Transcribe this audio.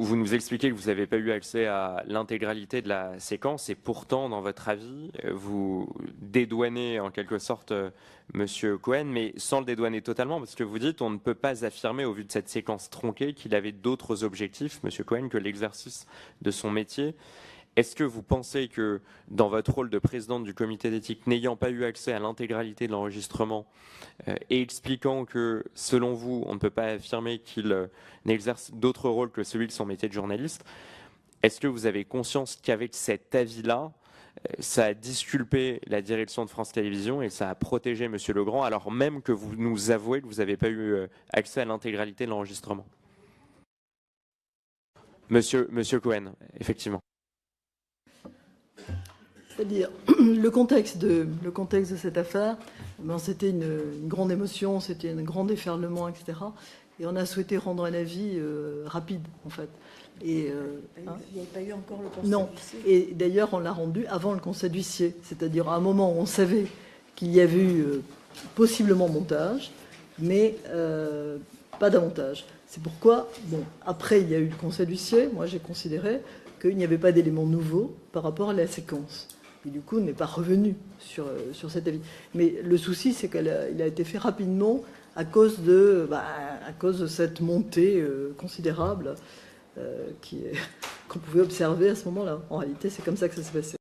vous nous expliquez que vous n'avez pas eu accès à l'intégralité de la séquence et pourtant, dans votre avis, vous dédouanez en quelque sorte Monsieur Cohen, mais sans le dédouaner totalement, parce que vous dites on ne peut pas affirmer au vu de cette séquence tronquée qu'il avait d'autres objectifs, Monsieur Cohen, que l'exercice de son métier. Est-ce que vous pensez que, dans votre rôle de présidente du comité d'éthique, n'ayant pas eu accès à l'intégralité de l'enregistrement et expliquant que, selon vous, on ne peut pas affirmer qu'il n'exerce d'autres rôles que celui de son métier de journaliste, est-ce que vous avez conscience qu'avec cet avis-là, ça a disculpé la direction de France Télévisions et ça a protégé M. Legrand, alors même que vous nous avouez que vous n'avez pas eu accès à l'intégralité de l'enregistrement? Monsieur Cohen, effectivement. C'est-à-dire, le contexte de cette affaire, c'était une grande émotion, c'était un grand déferlement, etc. Et on a souhaité rendre un avis rapide, en fait. Et, il n'y avait pas eu encore le conseil d'huissier. Et d'ailleurs, on l'a rendu avant le conseil d'huissier. C'est-à-dire à un moment où on savait qu'il y avait eu possiblement montage, mais pas davantage. C'est pourquoi, bon, après il y a eu le conseil d'huissier, moi j'ai considéré qu'il n'y avait pas d'éléments nouveaux par rapport à la séquence. Et du coup, on n'est pas revenu sur cet avis. Mais le souci, c'est qu'il a été fait rapidement à cause de cette montée considérable qu'on pouvait observer à ce moment-là. En réalité, c'est comme ça que ça s'est passé.